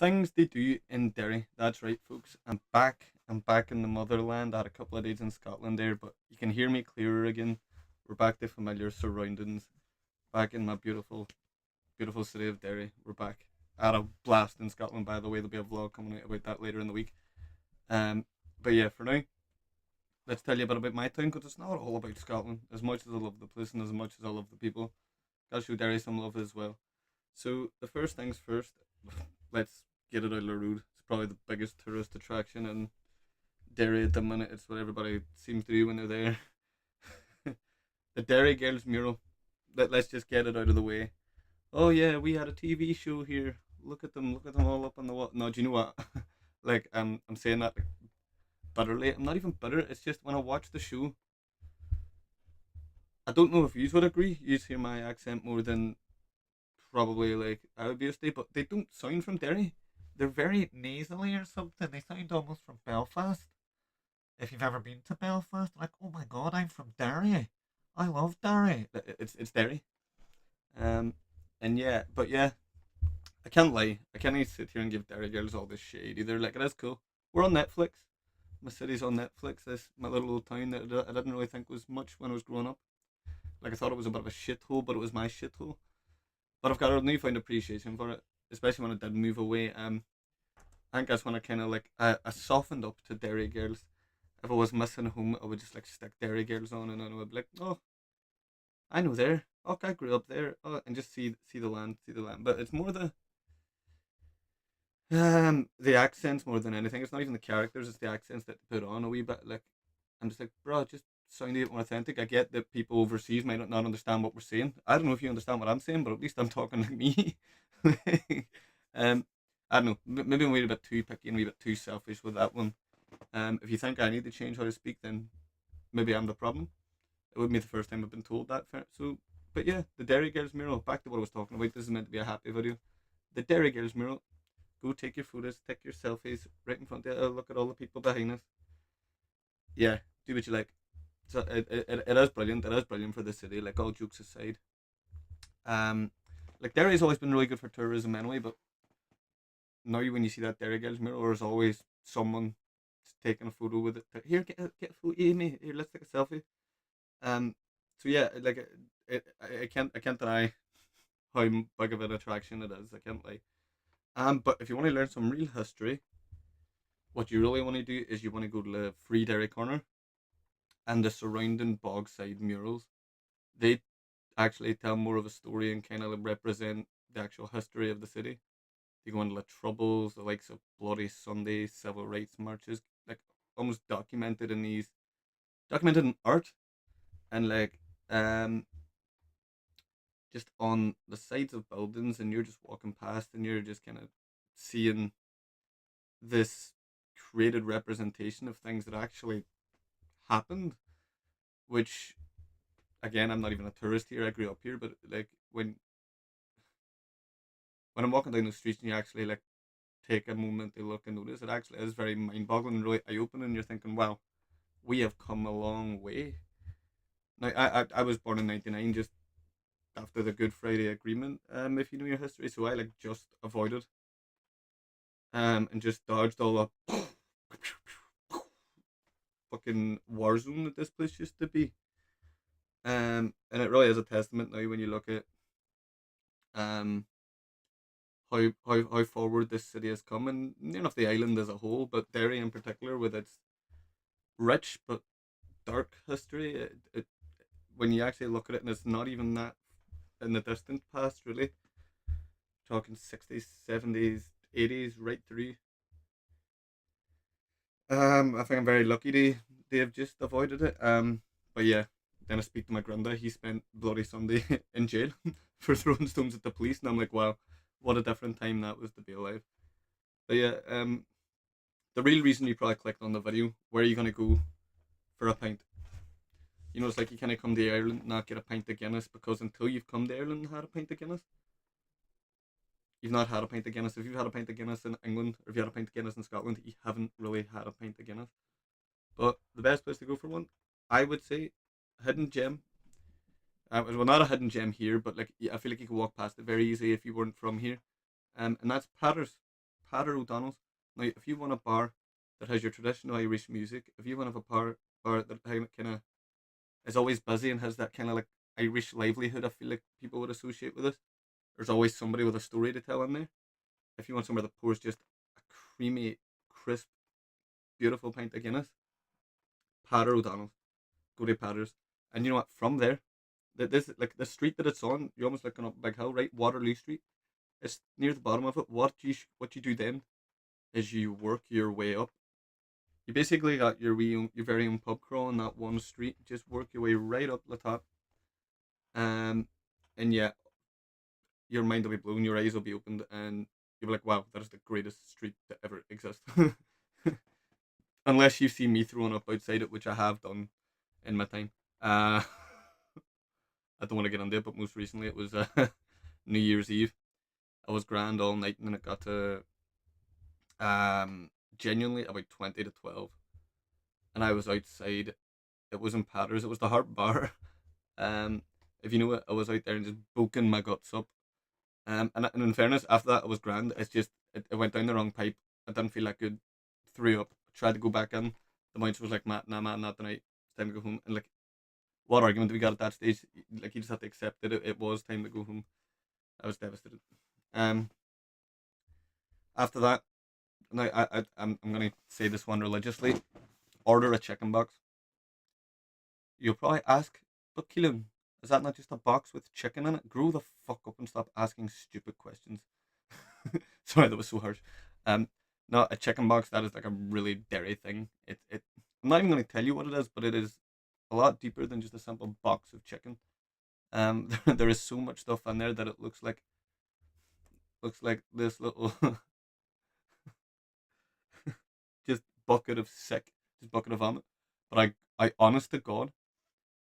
Things they do in Derry. That's right, folks. I'm back. I'm back in the motherland. I had a couple of days in Scotland there, but you can hear me clearer again. We're back to familiar surroundings. Back in my beautiful, beautiful city of Derry. We're back. I had a blast in Scotland, by the way. There'll be a vlog coming out about that later in the week. Um, but yeah, for now, let's tell you a bit about my town because it's not all about Scotland. As much as I love the place and as much as I love the people, gotta show Derry some love as well. So the first things first, let's get it out of the road. It's probably the biggest tourist attraction in Derry at the minute. It's what everybody seems to do when they're there. The Derry Girls mural. Let's just get it out of the way. Oh yeah, we had a TV show here. Look at them all up on the wall. No, do you know what? Like I'm saying that bitterly. I'm not even bitter. It's just when I watch the show, I don't know if you would agree. You hear my accent more than probably like I would be a state, but they don't sound from Derry. They're very nasally or something. They sound almost from Belfast. If you've ever been to Belfast, like, oh my god, I'm from Derry. I love Derry. It's Derry. Um, and yeah, but yeah, I can't lie. I can't sit here and give Derry girls all this shade either. Like it is cool. We're on Netflix. My city's on Netflix. This my little old town that I didn't really think was much when I was growing up. Like I thought it was a bit of a shithole, but it was my shithole. But I've got a newfound appreciation for it, especially when I did move away. I think that's when I kind of like I softened up to Derry girls. If I was missing home, I would just like stick Derry girls on, and then I would be like, oh, I know there. Oh, I grew up there. Oh, and just see the land, see the land. But it's more the accents more than anything. It's not even the characters; it's the accents that they put on a wee bit. Like I'm just like, bro, just sound a bit more authentic. I get that people overseas might not understand what we're saying. I don't know if you understand what I'm saying, but at least I'm talking like me. um, I don't know. Maybe I'm a wee bit too picky and a wee bit too selfish with that one. If you think I need to change how to speak, then maybe I'm the problem. It wouldn't be the first time I've been told that. So, but yeah, the Derry Girls mural. Back to what I was talking about. This is meant to be a happy video. The Derry Girls mural. Go take your photos, take your selfies right in front of you. Oh, look at all the people behind us. Yeah, do what you like. So it is brilliant. It is brilliant for the city. Like all jokes aside, um, like Derry's always been really good for tourism anyway. But now when you see that Derry Girls mural, there's always someone taking a photo with it. Here, get a photo of me. Here, let's take a selfie. Um, so yeah, like I can't deny how big of an attraction it is. I can't lie. But if you want to learn some real history, what you really want to do is you want to go to the Free Derry Corner and the surrounding bogside murals. They actually tell more of a story and kind of represent the actual history of the city. They go into the troubles, the likes of Bloody Sunday, civil rights marches, like almost documented in art and like um just on the sides of buildings, and you're just walking past and you're just kind of seeing this created representation of things that actually happened, which again, I'm not even a tourist here, I grew up here, but like when I'm walking down the streets and you actually like take a moment to look and notice, it actually is very mind boggling and really eye opening. You're thinking, wow, we have come a long way. Now I was born in '99, just after the Good Friday Agreement, if you know your history, so I like just avoided and just dodged all the fucking war zone that this place used to be. And it really is a testament now when you look at um how forward this city has come, and you know the island as a whole, but Derry in particular with its rich but dark history. When you actually look at it, and it's not even that in the distant past, really. Talking 60s, 70s, 80s, right through. I think I'm very lucky they have just avoided it. But yeah, then I speak to my granddad. He spent Bloody Sunday in jail for throwing stones at the police, and I'm like, wow, what a different time that was to be alive. But yeah, the real reason you probably clicked on the video, where are you gonna go for a pint? You know, it's like you kind of come to Ireland and not get a pint of Guinness because until you've come to Ireland and had a pint of Guinness, you've not had a pint of Guinness. If you've had a pint of Guinness in England, or if you had a pint of Guinness in Scotland, you haven't really had a pint of Guinness. But the best place to go for one, I would say, hidden gem. Well, not a hidden gem here, but like I feel like you could walk past it very easily if you weren't from here. And that's Peadar's. Peadar O'Donnell's. Now, if you want a bar that has your traditional Irish music, if you want to have a bar that kind of is always busy and has that kind of like Irish livelihood, I feel like people would associate with it. There's always somebody with a story to tell in there. If you want somewhere that pours just a creamy, crisp, beautiful pint of Guinness, Peadar O'Donnell's. Go to Peadar's. And you know what? From there, this like the street that it's on, you're almost looking up a big hill, right? Waterloo Street. It's near the bottom of it. What you do then is you work your way up. You basically got your very own pub crawl on that one street. Just work your way right up the top. Um, and yeah, your mind will be blown, your eyes will be opened, and you'll be like, "Wow, that is the greatest street to ever exist." Unless you see me throwing up outside it, which I have done in my time. Uh, I don't want to get into it, but most recently it was New Year's Eve. I was grand all night, and then it got to genuinely about 20 to 12, and I was outside. It was in Patters. It was the Harp Bar. Um, if you know it, I was out there and just boking my guts up. And in fairness, after that, it was grand. It's just it went down the wrong pipe. I didn't feel that good. Threw up. Tried to go back in. The bouncer was like, "Matt, nah, man, not tonight. It's time to go home." And like, what argument did we got at that stage? Like, you just have to accept that it was time to go home. I was devastated. Um, After that, now I'm gonna say this one religiously. Order a chicken box. You'll probably ask, but Keelan, is that not just a box with chicken in it? Grow the fuck up and stop asking stupid questions. Sorry, that was so harsh. Um, no, a chicken box, that is like a really Derry thing. I'm not even going to tell you what it is, but it is a lot deeper than just a simple box of chicken. There is so much stuff in there that it looks like this little just bucket of just bucket of vomit. But I honest to God,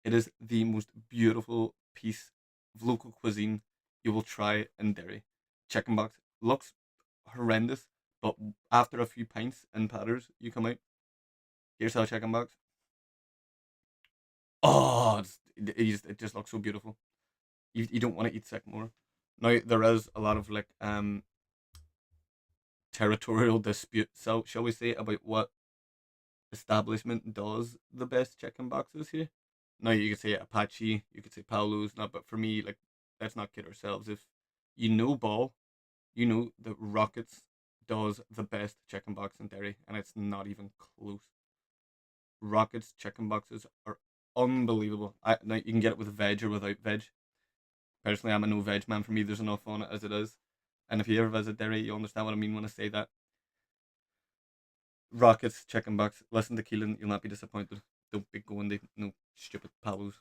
it is the most beautiful piece of local cuisine you will try in Derry. Chicken box looks horrendous, but after a few pints and patters, you come out. Here's how chicken box. Oh, it just looks so beautiful. You don't want to eat sick more. Now there is a lot of like territorial dispute, so shall we say, about what establishment does the best chicken boxes here. Now you could say Apache, you could say Paolo's, not, but for me, like, let's not kid ourselves. If you know ball, you know that Rockets does the best chicken box in Derry, and it's not even close. Rockets chicken boxes are unbelievable. Now you can get it with veg or without veg. Personally, I'm a no veg man. For me, there's enough on it as it is. And if you ever visit Derry, you understand what I mean when I say that. Rockets chicken box. Listen to Keelan, you'll not be disappointed. Don't be going to no stupid palos.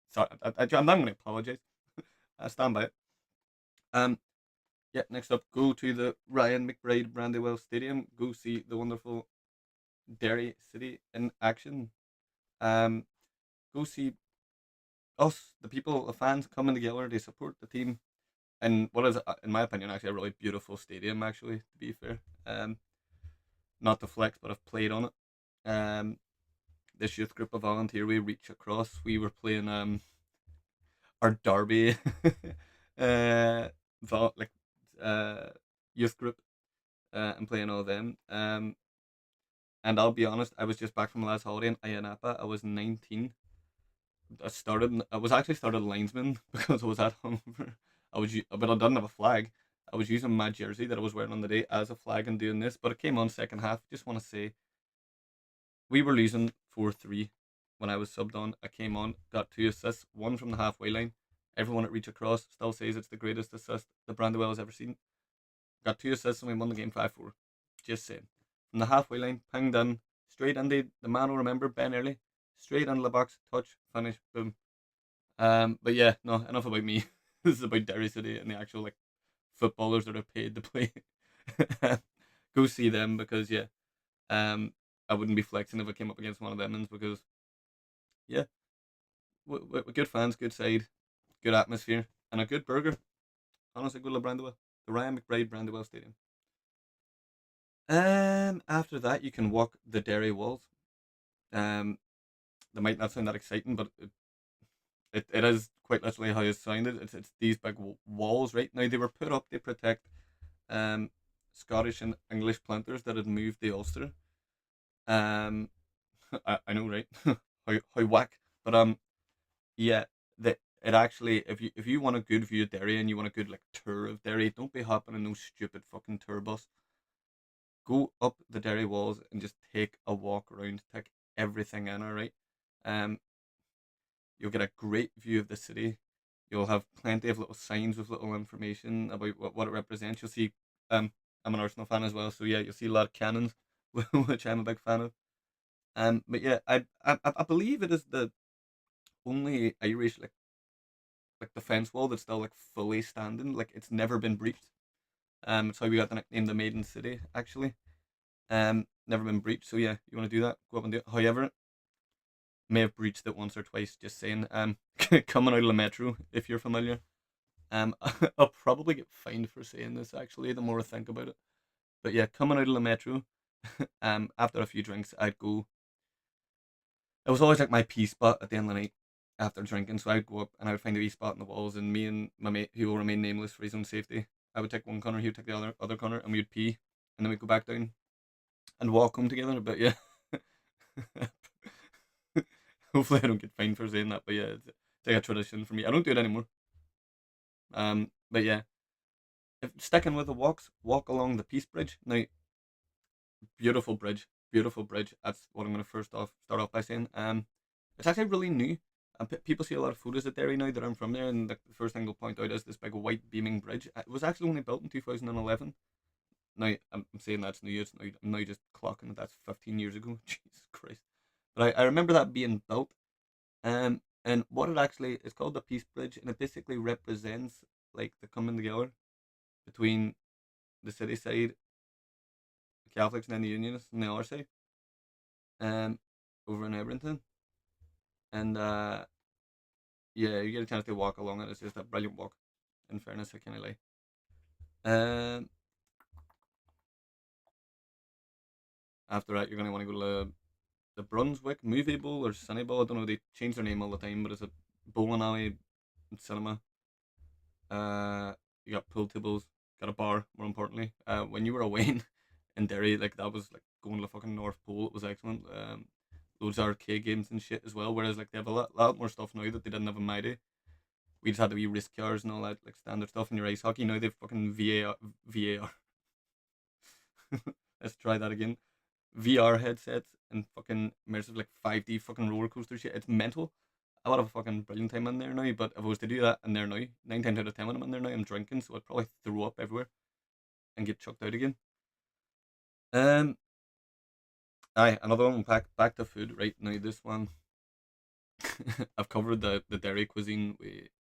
Sorry, I'm not going to apologize. I stand by it. Um, yeah. Next up, go to the Ryan McBride Brandywell Stadium. Go see the wonderful Derry City in action. Um, Go see us, the people, the fans coming together. They support the team, and what is, in my opinion, actually a really beautiful stadium. Actually, to be fair, not to flex, but I've played on it. Um, this youth group of volunteer we reach across. We were playing our derby, uh, like uh youth group, and playing all them. And I'll be honest, I was just back from the last holiday in Ayanapa. I was 19. I was actually started linesman because I was at home. But I didn't have a flag. I was using my jersey that I was wearing on the day as a flag and doing this, but it came on second half. Just want to say we were losing 4-3 when I was subbed on. I came on, got 2 assists, one from the halfway line. Everyone at Reach Across still says it's the greatest assist the Brandywell has ever seen. Got 2 assists and we won the game 5-4. Just saying. From the halfway line, pinged in, straight into the man will remember, Ben Early. Straight into the box, touch, finish, boom. But yeah, no, enough about me. This is about Derry City and the actual like footballers that are paid to play. Go see them because yeah, I wouldn't be flexing if I came up against one of them because yeah, good fans, good side, good atmosphere, and a good burger. Honestly, good to Brandywell, the Ryan McBride Brandywell Stadium. After that, you can walk the Derry walls. Um, they might not sound that exciting, but It is quite literally how it's sounded. It's these big walls, right? Now they were put up to protect um Scottish and English planters that had moved to Ulster. Um, I know, right? How whack. But yeah, that it actually, if you want a good view of Derry and you want a good like tour of Derry, don't be hopping in no stupid fucking tour bus. Go up the Derry walls and just take a walk around, take everything in. All right. Um, you'll get a great view of the city. You'll have plenty of little signs with little information about what it represents. You'll see, I'm an Arsenal fan as well, so yeah, you'll see a lot of cannons, which I'm a big fan of. But yeah, I believe it is the only Irish like defense wall that's still like fully standing. Like it's never been breached. It's how we got the nickname the Maiden City actually. Never been breached. So yeah, you want to do that? Go up and do it. However, may have breached it once or twice. Just saying. Coming out of the metro, if you're familiar. I'll probably get fined for saying this actually. The more I think about it, but yeah, coming out of the metro, after a few drinks, I'd go. It was always like my pee spot at the end of the night after drinking. So I'd go up and I would find a wee spot in the walls, and me and my mate, who will remain nameless for his own safety, I would take one corner, he would take the other corner, and we would pee, and then we'd go back down and walk home together. But yeah, hopefully I don't get fined for saying that. But yeah, it's like a tradition for me. I don't do it anymore. But yeah, if sticking with the walks, walk along the Peace Bridge. Now, beautiful bridge, beautiful bridge. That's what I'm going to first off start off by saying. It's actually really new. And people see a lot of photos of Derry now that I'm from there, and the first thing they'll point out is this big white beaming bridge. It was actually only built in 2011. Now I'm saying that's new. I'm now just clocking that that's 15 years ago. Jesus Christ! But I remember that being built. And what it actually is called the Peace Bridge, and it basically represents like the coming together between the city side, the Catholics, and then the Unionists on the other side, um, over in Edmonton. And yeah, you get a chance to walk along it. It's just a brilliant walk. In fairness, I kind of like. Um, After that, you're gonna want to go to the Brunswick Movie Bowl or Cine Bowl. I don't know. They change their name all the time, but it's a bowling alley cinema. You got pool tables, got a bar. More importantly, when you were away in Derry, like that was like going to the fucking North Pole. It was excellent. Loads of arcade games and shit as well. Whereas like they have a lot more stuff now that they didn't have in my day. We just had to be risk cars and all that like standard stuff in your ice hockey. Now they've fucking VAR. VAR. Let's try that again. VR headsets and fucking immersive like 5D fucking roller coaster shit. It's mental. I would have a fucking brilliant time in there now, but if I was to do that in there now, 9 times out of 10 when I'm in there now, I'm drinking, so I'd probably throw up everywhere and get chucked out again. Um, aye, another one. Back to food right now. This one, I've covered the dairy cuisine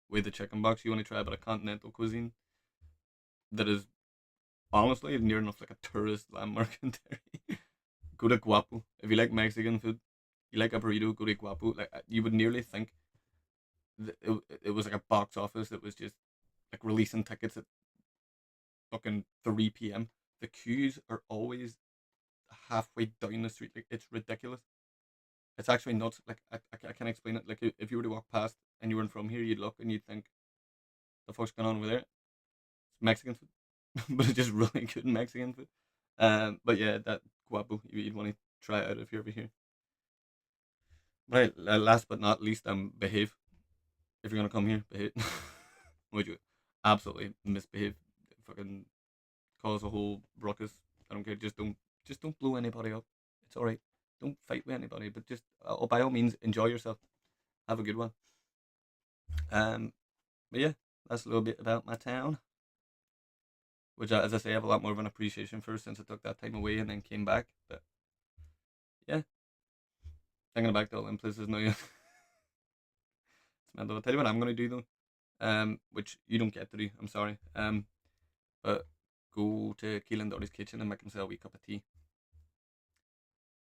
with the chicken box. You want to try a bit of continental cuisine that is honestly near enough like a tourist landmark in Derry. Go to GUAPO if you like Mexican food. You like a burrito, go to GUAPO. Like you would nearly think it was like a box office that was just like releasing tickets at fucking 3 p.m. The queues are always halfway down the street. Like it's ridiculous. It's actually nuts. Like I can't explain it. Like if you were to walk past and you weren't from here, you'd look and you'd think the fuck's going on over there. It's Mexican food, but it's just really good Mexican food. But yeah, that guapo you'd want to try it out if you're over here. Right. Last but not least, behave. If you're gonna come here, behave. Would you absolutely misbehave? Fucking cause a whole ruckus. I don't care. Just don't blow anybody up. It's all right. Don't fight with anybody, but just by all means enjoy yourself. Have a good one. Um, but yeah, that's a little bit about my town, which as I say, I have a lot more of an appreciation for since I took that time away and then came back. But yeah, thinking back to all them places now, it's mental. I'll tell you what I'm gonna do though. Which you don't get to do. I'm sorry. But go to Keelan Dory's kitchen and make himself a wee cup of tea.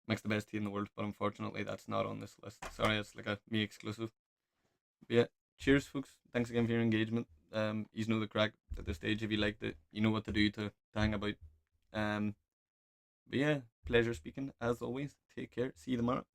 Makes the best tea in the world, but unfortunately that's not on this list. Sorry, it's like a me exclusive. But yeah, cheers, folks. Thanks again for your engagement. You know the crack at this stage. If you liked it, you know what to do to hang about. Um, but yeah, pleasure speaking as always. Take care. See you tomorrow.